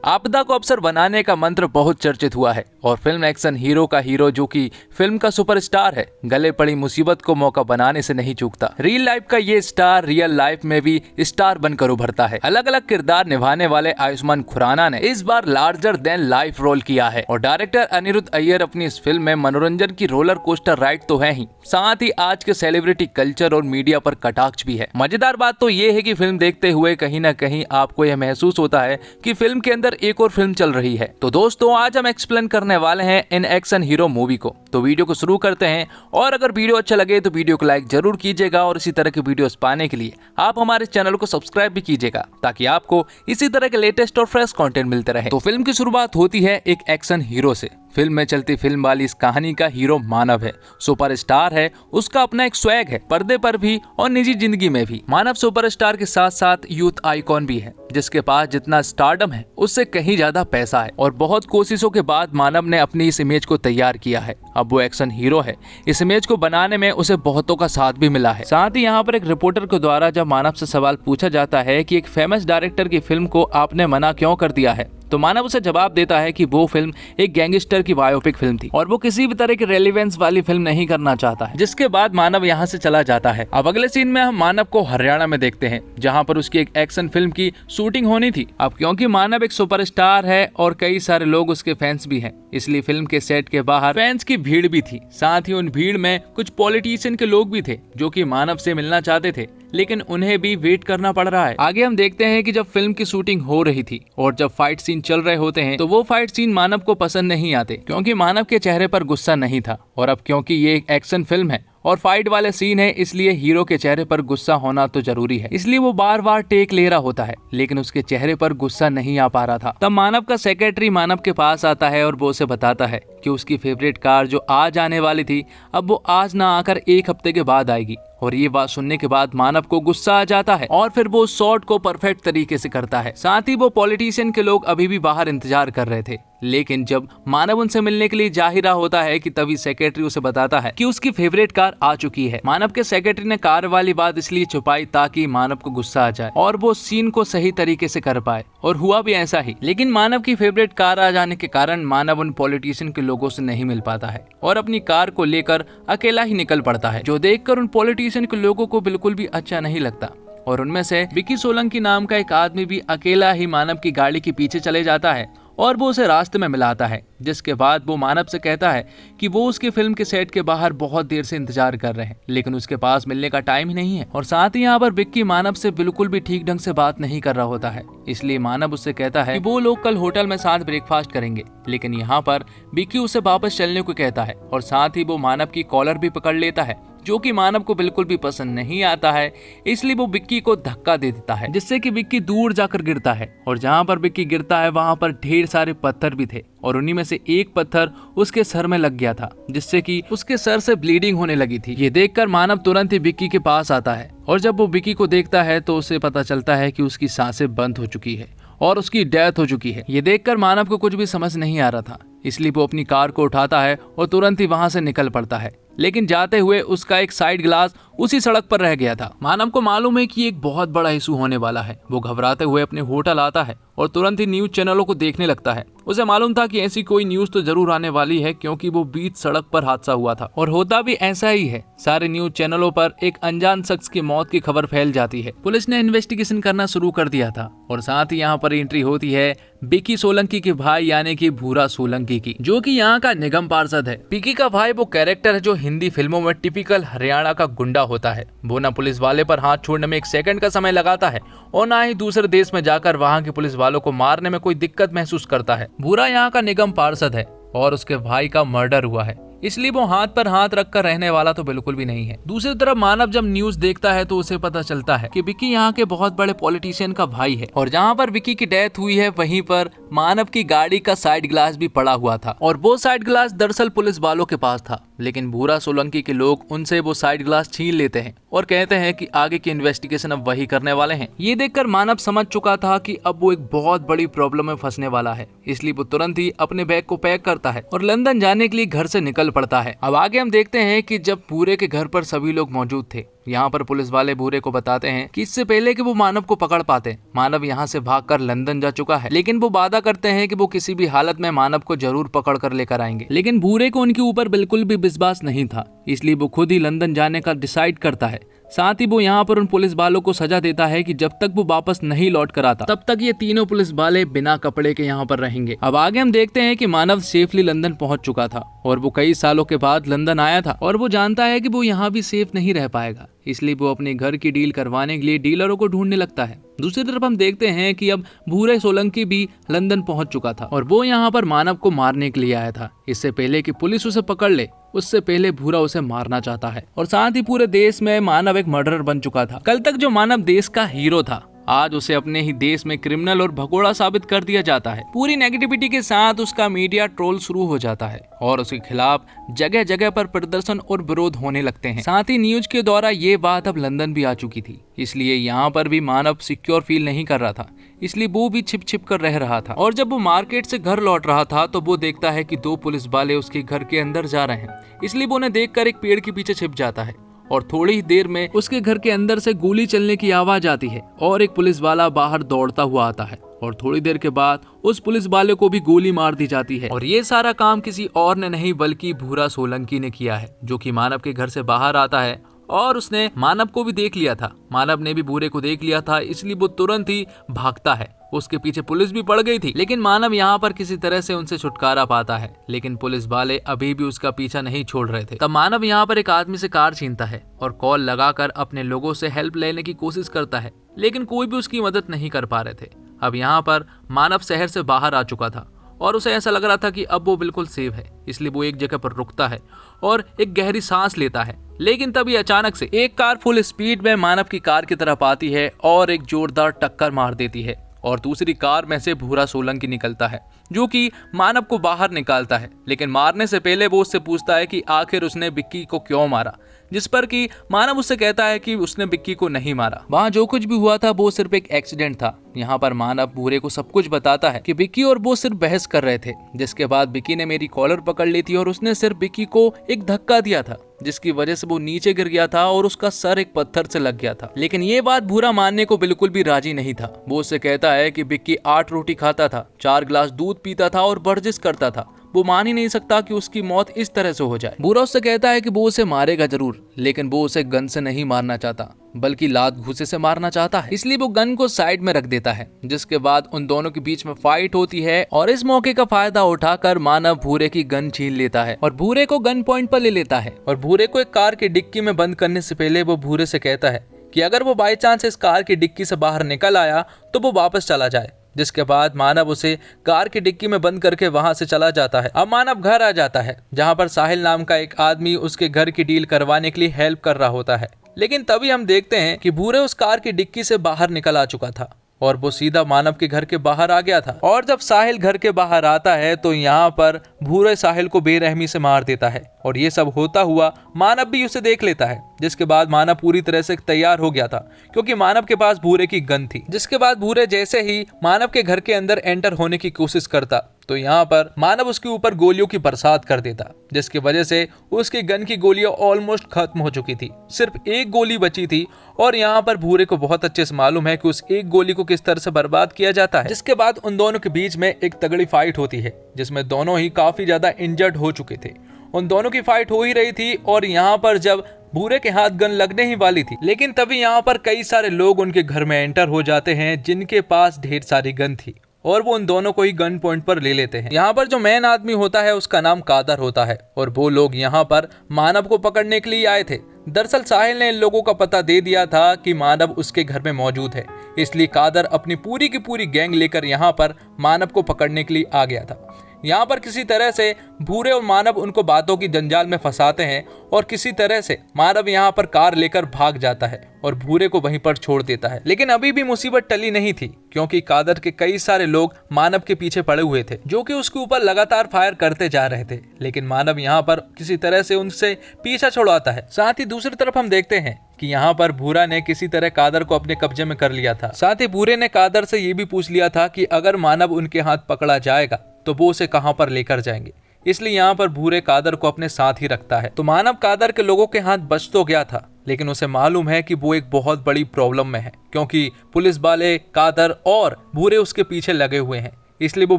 आपदा को अवसर बनाने का मंत्र बहुत चर्चित हुआ है और फिल्म एक्शन हीरो का हीरो जो कि फिल्म का सुपरस्टार है, गले पड़ी मुसीबत को मौका बनाने से नहीं चूकता। रियल लाइफ का ये स्टार रियल लाइफ में भी स्टार बनकर उभरता है। अलग अलग किरदार निभाने वाले आयुष्मान खुराना ने इस बार लार्जर देन लाइफ रोल किया है और डायरेक्टर अनिरुद्ध अय्यर अपनी इस फिल्म में मनोरंजन की रोलर कोस्टर राइड तो है ही, साथ ही आज के सेलिब्रिटी कल्चर और मीडिया पर कटाक्ष भी है। मजेदार बात तो ये है कि फिल्म देखते हुए कहीं ना कहीं आपको यह महसूस होता है कि फिल्म के अंदर एक और फिल्म चल रही है। तो दोस्तों, आज हम एक्सप्लेन करने वाले हैं इन एक्शन हीरो मूवी को। तो वीडियो को शुरू करते हैं और अगर वीडियो अच्छा लगे तो वीडियो को लाइक जरूर कीजिएगा और इसी तरह के वीडियोस पाने के लिए आप हमारे चैनल को सब्सक्राइब भी कीजिएगा ताकि आपको इसी तरह के लेटेस्ट और फ्रेश कंटेंट मिलते रहे। तो फिल्म की शुरुआत होती है एक एक्शन हीरो से। फिल्म में चलती फिल्म वाली इस कहानी का हीरो मानव है, सुपरस्टार है। उसका अपना एक स्वैग है, पर्दे पर भी और निजी जिंदगी में भी। मानव सुपरस्टार के साथ साथ यूथ आइकॉन भी है, जिसके पास जितना स्टारडम है उससे कहीं ज्यादा पैसा है और बहुत कोशिशों के बाद मानव ने अपनी इस इमेज को तैयार किया है। अब वो एक्शन हीरो है। इस इमेज को बनाने में उसे बहुतों का साथ भी मिला है। साथ ही यहाँ पर एक रिपोर्टर के द्वारा जब मानव से सवाल पूछा जाता है कि एक फेमस डायरेक्टर की फिल्म को आपने मना क्यों कर दिया है, तो मानव उसे जवाब देता है कि वो फिल्म एक गैंगस्टर की बायोपिक फिल्म थी और वो किसी भी तरह की रेलेवेंस वाली फिल्म नहीं करना चाहता है। जिसके बाद मानव यहाँ से चला जाता है। अब अगले सीन में हम मानव को हरियाणा में देखते हैं, जहाँ पर उसकी एक एक्शन फिल्म की शूटिंग होनी थी। अब क्योंकि मानव एक सुपरस्टार है और कई सारे लोग उसके फैंस भी हैं, इसलिए फिल्म के सेट के बाहर फैंस की भीड़ भी थी। साथ ही उन भीड़ में कुछ पॉलिटिशियन के लोग भी थे जो कि मानव से मिलना चाहते थे, लेकिन उन्हें भी वेट करना पड़ रहा है। आगे हम देखते हैं कि जब फिल्म की शूटिंग हो रही थी और जब फाइट सीन चल रहे होते हैं तो वो फाइट सीन मानव को पसंद नहीं आते, क्योंकि मानव के चेहरे पर गुस्सा नहीं था। और अब क्योंकि ये एक एक्शन फिल्म है और फाइट वाले सीन है, इसलिए हीरो के चेहरे पर गुस्सा होना तो जरूरी है। इसलिए वो बार बार टेक ले रहा होता है, लेकिन उसके चेहरे पर गुस्सा नहीं आ पा रहा था। तब मानव का सेक्रेटरी मानव के पास आता है और वो उसे बताता है कि उसकी फेवरेट कार जो आज आने वाली थी, अब वो आज ना आकर एक हफ्ते के बाद आएगी। और ये बात सुनने के बाद मानव को गुस्सा आ जाता है और फिर वो शॉट को परफेक्ट तरीके से करता है। साथ ही वो पॉलिटिशियन के लोग अभी भी बाहर इंतजार कर रहे थे, लेकिन जब मानव उनसे मिलने के लिए जा ही रहा होता है कि तभी सेक्रेटरी उसे बताता है कि उसकी फेवरेट कार आ चुकी है। मानव के सेक्रेटरी ने कार वाली बात इसलिए छुपाई ताकि मानव को गुस्सा आ जाए और वो सीन को सही तरीके से कर पाए, और हुआ भी ऐसा ही। लेकिन मानव की फेवरेट कार आ जाने के कारण मानव उन पॉलिटिशियन के लोगों से नहीं मिल पाता है और अपनी कार को लेकर अकेला ही निकल पड़ता है, जो देखकर उन पॉलिटिशियन के लोगों को बिल्कुल भी अच्छा नहीं लगता। और उनमें से विकी सोलंकी नाम का एक आदमी भी अकेला ही मानव की गाड़ी के पीछे चले जाता है और वो उसे रास्ते में मिलाता है। जिसके बाद वो मानव से कहता है कि वो उसके फिल्म के सेट के बाहर बहुत देर से इंतजार कर रहे हैं, लेकिन उसके पास मिलने का टाइम ही नहीं है। और साथ ही यहाँ पर विक्की मानव से बिल्कुल भी ठीक ढंग से बात नहीं कर रहा होता है, इसलिए मानव उससे कहता है कि वो लोग कल होटल में साथ ब्रेकफास्ट करेंगे। लेकिन यहाँ पर विक्की उसे वापस चलने को कहता है और साथ ही वो मानव की कॉलर भी पकड़ लेता है, जो कि मानव को बिल्कुल भी पसंद नहीं आता है। इसलिए वो विक्की को धक्का दे देता है, जिससे कि विक्की दूर जाकर गिरता है। और जहाँ पर विक्की गिरता है वहाँ पर ढेर सारे पत्थर भी थे और उन्हीं में से एक पत्थर उसके सर में लग गया था, जिससे कि उसके सर से ब्लीडिंग होने लगी थी। ये देखकर मानव तुरंत ही विक्की के पास आता है और जब वो विक्की को देखता है तो उसे पता चलता है कि उसकी सांसें बंद हो चुकी है और उसकी डेथ हो चुकी है। ये देखकर मानव को कुछ भी समझ नहीं आ रहा था, इसलिए वो अपनी कार को उठाता है और तुरंत ही वहां से निकल पड़ता है। लेकिन जाते हुए उसका एक साइड ग्लास उसी सड़क पर रह गया था। मानव को मालूम है कि एक बहुत बड़ा इशू होने वाला है। वो घबराते हुए अपने होटल आता है और तुरंत ही न्यूज चैनलों को देखने लगता है। उसे मालूम था कि ऐसी कोई न्यूज तो जरूर आने वाली है, क्योंकि वो बीच सड़क पर हादसा हुआ था और होता भी ऐसा ही है। सारे न्यूज चैनलों पर एक अनजान शख्स की मौत की खबर फैल जाती है। पुलिस ने इन्वेस्टिगेशन करना शुरू कर दिया था और साथ ही यहाँ पर एंट्री होती है विकी सोलंकी के भाई यानी कि भूरा सोलंकी की, जो कि यहाँ का निगम पार्षद है। विकी का भाई वो कैरेक्टर है जो हिंदी फिल्मों में टिपिकल हरियाणा का गुंडा होता है। वो ना पुलिस वाले पर हाथ छोड़ने में एक सेकंड का समय लगाता है और ना ही दूसरे देश में जाकर वहाँ के पुलिस वालों को मारने में कोई दिक्कत महसूस करता है। भूरा यहाँ का निगम पार्षद है और उसके भाई का मर्डर हुआ है, इसलिए वो हाथ पर हाथ रखकर रहने वाला तो बिल्कुल भी नहीं है। दूसरी तरफ मानव जब न्यूज देखता है तो उसे पता चलता है कि विकी यहाँ के बहुत बड़े पॉलिटिशियन का भाई है और जहाँ पर विकी की डेथ हुई है वहीं पर मानव की गाड़ी का साइड ग्लास भी पड़ा हुआ था और वो साइड ग्लास दरअसल पुलिस वालों के पास था। लेकिन भूरा सोलंकी के लोग उनसे वो साइड ग्लास छीन लेते हैं और कहते हैं कि आगे की इन्वेस्टिगेशन अब वही करने वाले हैं। ये देखकर मानव समझ चुका था कि अब वो एक बहुत बड़ी प्रॉब्लम में फंसने वाला है, इसलिए वो तुरंत ही अपने बैग को पैक करता है और लंदन जाने के लिए घर से निकल पड़ता है। अब आगे हम देखते हैं कि जब पूरे के घर पर सभी लोग मौजूद थे यहाँ पर पुलिस वाले भूरे को बताते हैं कि इससे पहले कि वो मानव को पकड़ पाते, मानव यहाँ से भागकर लंदन जा चुका है, लेकिन वो वादा करते हैं कि वो किसी भी हालत में मानव को जरूर पकड़ कर लेकर आएंगे। लेकिन भूरे को उनके ऊपर बिल्कुल भी विश्वास नहीं था, इसलिए वो खुद ही लंदन जाने का डिसाइड करता है। साथ ही वो यहाँ पर उन पुलिस वालों को सजा देता है कि जब तक वो वापस नहीं लौट कर आता तब तक ये तीनों पुलिस वाले बिना कपड़े के यहाँ पर रहेंगे। अब आगे हम देखते हैं कि मानव सेफली लंदन पहुंच चुका था और वो कई सालों के बाद लंदन आया था और वो जानता है कि वो यहाँ भी सेफ नहीं रह पाएगा, इसलिए वो अपने घर की डील करवाने के लिए डीलरों को ढूंढने लगता है। दूसरी तरफ हम देखते हैं कि अब भूरे सोलंकी भी लंदन पहुंच चुका था और वो यहाँ पर मानव को मारने के लिए आया था। इससे पहले कि पुलिस उसे पकड़ ले, उससे पहले भूरा उसे मारना चाहता है और साथ ही पूरे देश में मानव एक मर्डरर बन चुका था। कल तक जो मानव देश का हीरो था, आज उसे अपने ही देश में क्रिमिनल और भगोड़ा साबित कर दिया जाता है। पूरी नेगेटिविटी के साथ उसका मीडिया ट्रोल शुरू हो जाता है और उसके खिलाफ जगह जगह पर प्रदर्शन और विरोध होने लगते हैं। साथ ही न्यूज के द्वारा ये बात अब लंदन भी आ चुकी थी, इसलिए यहाँ पर भी मानव सिक्योर फील नहीं कर रहा था, इसलिए वो भी छिप छिप कर रह रहा था। और जब वो मार्केट से घर लौट रहा था तो वो देखता है कि दो पुलिस वाले उसके घर के अंदर जा रहे हैं, इसलिए वो उन्हें देखकर एक पेड़ के पीछे छिप जाता है और थोड़ी ही देर में उसके घर के अंदर से गोली चलने की आवाज आती है और एक पुलिस वाला बाहर दौड़ता हुआ आता है और थोड़ी देर के बाद उस पुलिस वाले को भी गोली मार दी जाती है। और ये सारा काम किसी और ने नहीं बल्कि भूरा सोलंकी ने किया है, जो कि मानव के घर से बाहर आता है और उसने मानव को भी देख लिया था। मानव ने भी भूरे को देख लिया था, इसलिए वो तुरंत ही भागता है। उसके पीछे पुलिस भी पड़ गई थी, लेकिन मानव यहाँ पर किसी तरह से उनसे छुटकारा पाता है, लेकिन पुलिस वाले अभी भी उसका पीछा नहीं छोड़ रहे थे। तब मानव यहाँ पर एक आदमी से कार छीनता है और कॉल लगाकर अपने लोगों से हेल्प लेने की कोशिश करता है, लेकिन कोई भी उसकी मदद नहीं कर पा रहे थे। अब यहाँ पर मानव शहर से बाहर आ चुका था और उसे ऐसा लग रहा था कि अब वो बिल्कुल सेफ है, इसलिए वो एक जगह पर रुकता है और एक गहरी सांस लेता है। लेकिन तभी अचानक से एक कार फुल स्पीड में मानव की कार की तरफ आती है और एक जोरदार टक्कर मार देती है और दूसरी कार में से भूरा सोलंकी निकलता है, जो कि मानव को बाहर निकालता है। लेकिन मारने से पहले वो उससे पूछता है कि आखिर उसने विक्की को क्यों मारा, जिस पर कि मानव उससे कहता है कि उसने विक्की को नहीं मारा, वहाँ जो कुछ भी हुआ था वो सिर्फ एक एक्सीडेंट था। यहाँ पर मानव भूरे को सब कुछ बताता है कि विक्की और वो सिर्फ बहस कर रहे थे, जिसके बाद विक्की ने मेरी कॉलर पकड़ ली थी और उसने सिर्फ विक्की को एक धक्का दिया था, जिसकी वजह से वो नीचे गिर गया था और उसका सर एक पत्थर से लग गया था। लेकिन ये बात भूरा मानने को बिल्कुल भी राजी नहीं था। वो उससे कहता है कि विक्की 8 रोटी खाता था, 4 गिलास दूध पीता था और वर्जिश करता था। वो मान ही नहीं सकता कि उसकी मौत इस तरह से हो जाए। भूरा उससे कहता है कि वो उसे मारेगा जरूर, लेकिन वो उसे गन से नहीं मारना चाहता बल्कि लात घूसे से मारना चाहता है, इसलिए वो गन को साइड में रख देता है। जिसके बाद उन दोनों के बीच में फाइट होती है और इस मौके का फायदा उठाकर मानव भूरे की गन छीन लेता है और भूरे को गन पॉइंट पर ले लेता है और भूरे को एक कार की डिक्की में बंद करने से पहले वो भूरे से कहता है कि अगर वो बाई चांस इस कार की डिक्की से बाहर निकल आया तो वो वापस चला जाए। जिसके बाद मानव उसे कार की डिक्की में बंद करके वहां से चला जाता है। अब मानव घर आ जाता है, जहां पर साहिल नाम का एक आदमी उसके घर की डील करवाने के लिए हेल्प कर रहा होता है। लेकिन तभी हम देखते हैं कि भूरे उस कार की डिक्की से बाहर निकल आ चुका था और वो सीधा मानव के घर के बाहर आ गया था। और जब साहिल घर के बाहर आता है तो यहाँ पर भूरे साहिल को बेरहमी से मार देता है और ये सब होता हुआ मानव भी उसे देख लेता है। जिसके बाद मानव पूरी तरह से तैयार हो गया था, क्योंकि मानव के पास भूरे की गन थी। जिसके बाद भूरे जैसे ही मानव के घर के अंदर एंटर होने की कोशिश करता तो यहाँ पर मानव उसके ऊपर गोलियों की बरसात कर देता, जिसकी वजह से उसकी गन की गोलियां ऑलमोस्ट खत्म हो चुकी थी, सिर्फ एक गोली बची थी। और यहाँ पर भूरे को बहुत अच्छे से मालूम है कि उस एक गोली को किस तरह से बर्बाद किया जाता है। जिसके बाद उन दोनों के बीच में एक तगड़ी फाइट होती है, जिसमें दोनों ही काफी ज्यादा इंजर्ड हो चुके थे। उन दोनों की फाइट हो ही रही थी और यहाँ पर जब भूरे के हाथ गन लगने ही वाली थी, लेकिन तभी यहाँ पर कई सारे लोग उनके घर में एंटर हो जाते हैं जिनके पास ढेर सारी गन थी और वो उन दोनों को ही गन पॉइंट पर ले लेते हैं। यहाँ पर जो मेन आदमी होता है उसका नाम कादर होता है और वो लोग यहाँ पर मानव को पकड़ने के लिए आए थे। दरअसल साहिल ने इन लोगों का पता दे दिया था कि मानव उसके घर में मौजूद है, इसलिए कादर अपनी पूरी की पूरी गैंग लेकर यहाँ पर मानव को पकड़ने के लिए आ गया था। यहाँ पर किसी तरह से भूरे और मानव उनको बातों की जंजाल में फंसाते हैं और किसी तरह से मानव यहाँ पर कार लेकर भाग जाता है और भूरे को वहीं पर छोड़ देता है। लेकिन अभी भी मुसीबत टली नहीं थी, क्योंकि कादर के कई सारे लोग मानव के पीछे पड़े हुए थे, जो कि उसके ऊपर लगातार फायर करते जा रहे थे। लेकिन मानव यहाँ पर किसी तरह से उनसे पीछा छुड़वाता है। साथ ही दूसरी तरफ हम देखते हैं कि यहाँ पर भूरा ने किसी तरह कादर को अपने कब्जे में कर लिया था। साथ ही भूरे ने कादर से ये भी पूछ लिया था कि अगर मानव उनके हाथ पकड़ा जाएगा तो वो उसे कहां पर लेकर जाएंगे, इसलिए यहाँ पर भूरे कादर को अपने साथ ही रखता है। तो मानव कादर के लोगों के हाथ बच तो गया था, लेकिन उसे मालूम है कि वो एक बहुत बड़ी प्रॉब्लम में है, क्योंकि पुलिस वाले, कादर और भूरे उसके पीछे लगे हुए हैं। इसलिए वो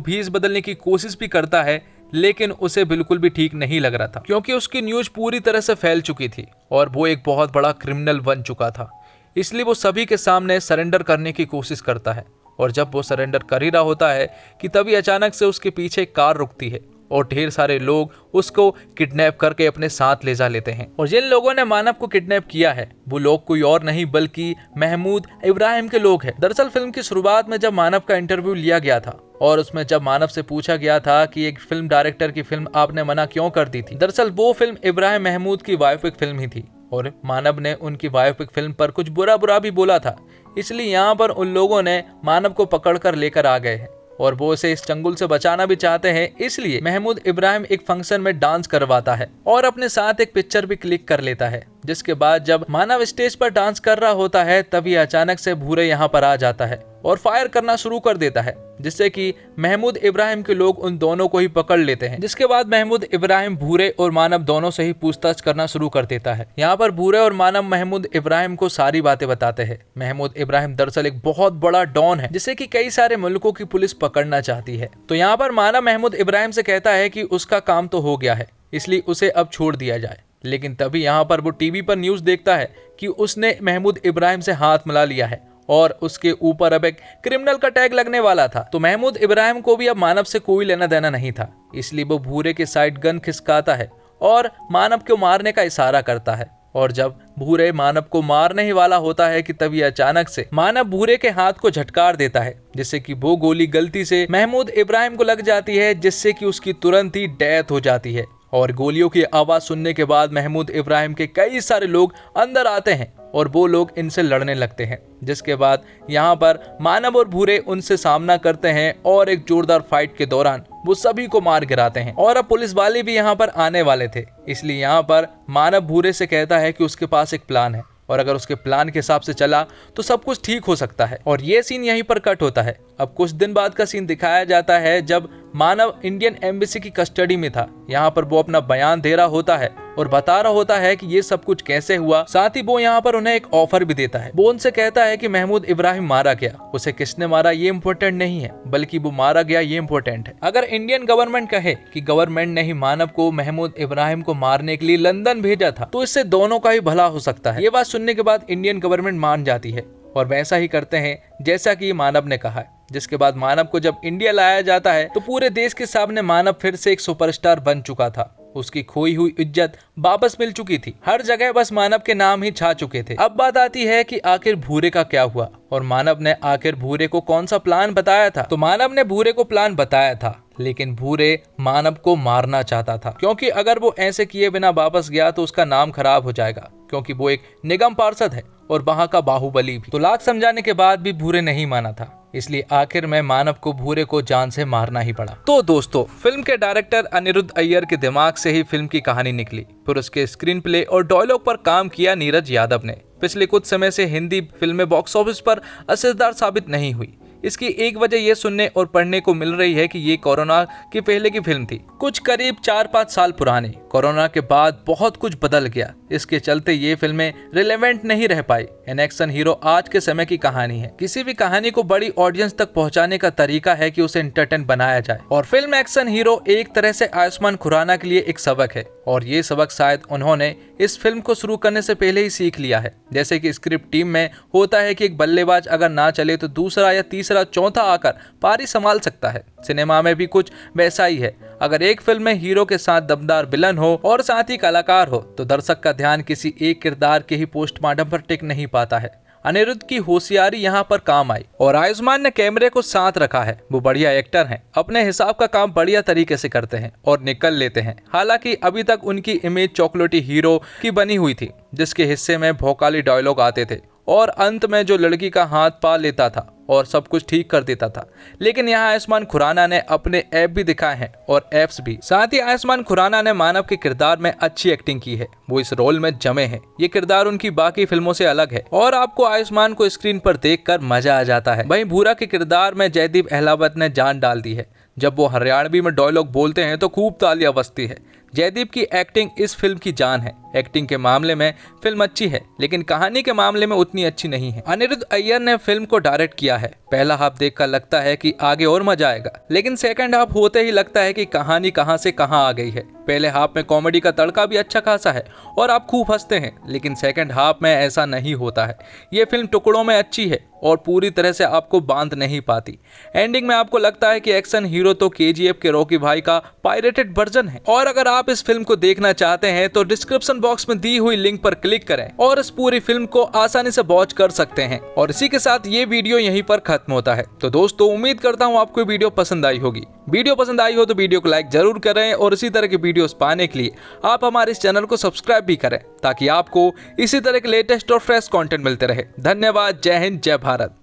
भेष बदलने की कोशिश भी करता है, लेकिन उसे बिल्कुल भी ठीक नहीं लग रहा था, क्योंकि उसकी न्यूज पूरी तरह से फैल चुकी थी और वो एक बहुत बड़ा क्रिमिनल बन चुका था। इसलिए वो सभी के सामने सरेंडर करने की कोशिश करता है, और जब वो सरेंडर कर ही रहा होता है कि तभी अचानक से उसके पीछे एक कार रुकती है और ढेर सारे लोग उसको किडनैप करके अपने साथ ले जा लेते हैं। और जिन लोगों ने मानव को किडनैप किया है वो लोग कोई और नहीं बल्कि महमूद इब्राहिम के लोग हैं। दरअसल फिल्म की शुरुआत में जब मानव का इंटरव्यू लिया गया था और उसमें जब मानव से पूछा गया था कि एक फिल्म डायरेक्टर की फिल्म आपने मना क्यों कर दी थी, दरअसल वो फिल्म इब्राहिम महमूद की बायोपिक फिल्म ही थी और मानव ने उनकी बायोपिक फिल्म पर कुछ बुरा भी बोला था। इसलिए यहाँ पर उन लोगों ने मानव को पकड़ कर लेकर आ गए हैं और वो उसे इस चंगुल से बचाना भी चाहते हैं। इसलिए महमूद इब्राहिम एक फंक्शन में डांस करवाता है और अपने साथ एक पिक्चर भी क्लिक कर लेता है, जिसके बाद जब मानव स्टेज पर डांस कर रहा होता है तभी अचानक से भूरे यहाँ पर आ जाता है और फायर करना शुरू कर देता है, जिससे कि महमूद इब्राहिम के लोग उन दोनों को ही पकड़ लेते हैं। जिसके बाद महमूद इब्राहिम भूरे और मानव दोनों से ही पूछताछ करना शुरू कर देता है। यहाँ पर भूरे और मानव महमूद इब्राहिम को सारी बातें बताते हैं। महमूद इब्राहिम दरअसल एक बहुत बड़ा डॉन है जिसे कि कई सारे मुल्कों की पुलिस पकड़ना चाहती है। तो यहाँ पर मानव महमूद इब्राहिम से कहता है कि उसका काम तो हो गया है, इसलिए उसे अब छोड़ दिया जाए। लेकिन तभी यहाँ पर वो टीवी पर न्यूज देखता है कि उसने महमूद इब्राहिम से हाथ मिला लिया है और उसके ऊपर अब एक क्रिमिनल का टैग लगने वाला था। तो महमूद इब्राहिम को भी अब मानव से कोई लेना देना नहीं था, इसलिए वो भूरे के साइड गन खिसकाता है और मानव को मारने का इशारा करता है। और जब भूरे मानव को मारने ही वाला होता है कि तभी अचानक से मानव भूरे के हाथ को झटकार देता है, जिससे कि वो गोली गलती से महमूद इब्राहिम को लग जाती है, जिससे कि उसकी तुरंत ही डेथ हो जाती है। और गोलियों की आवाज सुनने के बाद महमूद इब्राहिम के कई सारे लोग अंदर आते हैं और वो लोग इनसे लड़ने लगते हैं, जिसके बाद यहाँ पर मानव और भूरे उनसे सामना करते हैं और एक जोरदार फाइट के दौरान वो सभी को मार गिराते हैं। और अब पुलिस वाले भी यहाँ पर आने वाले थे, इसलिए यहाँ पर मानव भूरे से कहता है कि उसके पास एक प्लान है और अगर उसके प्लान के हिसाब से चला तो सब कुछ ठीक हो सकता है। और ये सीन यहीं पर कट होता है। अब कुछ दिन बाद का सीन दिखाया जाता है जब मानव इंडियन एम्बेसी की कस्टडी में था। यहाँ पर वो अपना बयान दे रहा होता है और बता रहा होता है कि ये सब कुछ कैसे हुआ। साथ ही वो यहाँ पर उन्हें एक ऑफर भी देता है। वो उनसे कहता है कि महमूद इब्राहिम मारा गया, उसे किसने मारा ये इम्पोर्टेंट नहीं है, बल्कि वो मारा गया ये इम्पोर्टेंट है। अगर इंडियन गवर्नमेंट कहे कि गवर्नमेंट ने ही मानव को महमूद इब्राहिम को मारने के लिए लंदन भेजा था तो इससे दोनों का ही भला हो सकता है। ये बात सुनने के बाद इंडियन गवर्नमेंट मान जाती है और वैसा ही करते हैं जैसा कि मानव ने कहा है। जिसके बाद मानव को जब इंडिया लाया जाता है तो पूरे देश के सामने मानव फिर से एक सुपरस्टार बन चुका था। उसकी खोई हुई इज्जत वापस मिल चुकी थी, हर जगह बस मानव के नाम ही छा चुके थे। अब बात आती है कि आखिर भूरे का क्या हुआ और मानव ने आखिर भूरे को कौन सा प्लान बताया था। तो मानव ने भूरे को प्लान बताया था, लेकिन भूरे मानव को मारना चाहता था, क्योंकि अगर वो ऐसे किए बिना वापस गया तो उसका नाम खराब हो जाएगा, क्योंकि वो एक निगम पार्षद है और वहां का बाहुबली भी। तो लाख समझाने के बाद भी भूरे नहीं माना था, इसलिए आखिर में मानव को भूरे को जान से मारना ही पड़ा। तो दोस्तों, फिल्म के डायरेक्टर अनिरुद्ध अय्यर के दिमाग से ही फिल्म की कहानी निकली, फिर उसके स्क्रीन प्ले और डायलॉग पर काम किया नीरज यादव ने। पिछले कुछ समय से हिंदी फिल्में बॉक्स ऑफिस पर असरदार साबित नहीं हुई। इसकी एक वजह ये सुनने और पढ़ने को मिल रही है कि ये कोरोना के पहले की फिल्म थी, कुछ करीब 4-5 साल पुरानी। कोरोना के बाद बहुत कुछ बदल गया, इसके चलते ये फिल्में रिलेवेंट नहीं रह पाई। एन एक्शन हीरो आज के समय की कहानी है। किसी भी कहानी को बड़ी ऑडियंस तक पहुंचाने का तरीका है कि उसे एंटरटेन बनाया जाए, और फिल्म एक्शन हीरो एक तरह से आयुष्मान खुराना के लिए एक सबक है, और ये सबक शायद उन्होंने इस फिल्म को शुरू करने से पहले ही सीख लिया है। जैसे कि स्क्रिप्ट टीम में होता है कि एक बल्लेबाज अगर ना चले तो दूसरा या तीसरा चौथा आकर पारी संभाल सकता है। सिनेमा में भी कुछ वैसा ही है। अगर एक फिल्म में हीरो के साथ दमदार विलन हो और साथ ही कलाकार हो तो दर्शक का ध्यान किसी एक किरदार के ही पोस्टमार्टम पर टिक नहीं पाता है। अनिरुद्ध की होशियारी यहाँ पर काम आई और आयुष्मान ने कैमरे को साथ रखा है। वो बढ़िया एक्टर हैं, अपने हिसाब का काम बढ़िया तरीके से करते हैं और निकल लेते हैं। हालांकि अभी तक उनकी इमेज चॉकलेटी हीरो की बनी हुई थी, जिसके हिस्से में भौकाली डायलॉग आते थे और अंत में जो लड़की का हाथ पा लेता था और सब कुछ ठीक कर देता था। लेकिन यहाँ आयुष्मान खुराना ने अपने ऐप भी दिखाए हैं और एप्स भी। साथ ही आयुष्मान खुराना ने मानव के किरदार में अच्छी एक्टिंग की है, वो इस रोल में जमे हैं। ये किरदार उनकी बाकी फिल्मों से अलग है और आपको आयुष्मान को स्क्रीन पर देखकर मजा आ जाता है। वहीं भूरा के किरदार में जयदीप अहलावत ने जान डाल दी है। जब वो हरियाणवी में डायलॉग बोलते हैं तो खूब तालियां बजती है। जयदीप की एक्टिंग इस फिल्म की जान है। एक्टिंग के मामले में फिल्म अच्छी है, लेकिन कहानी के मामले में उतनी अच्छी नहीं है। अनिरुद्ध अय्यर ने फिल्म को डायरेक्ट किया है। पहला हाफ देखकर लगता है कि आगे और मजा आएगा, लेकिन सेकंड हाफ होते ही लगता है कि कहानी कहां से कहां आ गई है। पहले हाफ में कॉमेडी का तड़का भी अच्छा खासा है और आप खूब हंसते हैं, लेकिन सेकंड हाफ में ऐसा नहीं होता है। ये फिल्म टुकड़ों में अच्छी है और पूरी तरह से आपको बांध नहीं पाती। एंडिंग में आपको लगता है कि एक्शन हीरो तो केजीएफ के रॉकी भाई का पायरेटेड वर्जन है। और अगर आप इस फिल्म को देखना चाहते हैं तो डिस्क्रिप्शन बॉक्स में दी हुई लिंक पर क्लिक करें और इस पूरी फिल्म को आसानी से वॉच कर सकते हैं। और इसी के साथ ये वीडियो यहीं पर खत्म होता है। तो दोस्तों, उम्मीद करता हूँ आपको वीडियो पसंद आई होगी। वीडियो पसंद आई हो तो वीडियो को लाइक जरूर करें और इसी तरह की वीडियोस पाने के लिए आप हमारे इस चैनल को सब्सक्राइब भी करें, ताकि आपको इसी तरह के लेटेस्ट और फ्रेश कंटेंट मिलते रहे। धन्यवाद। जय हिंद, जय भारत।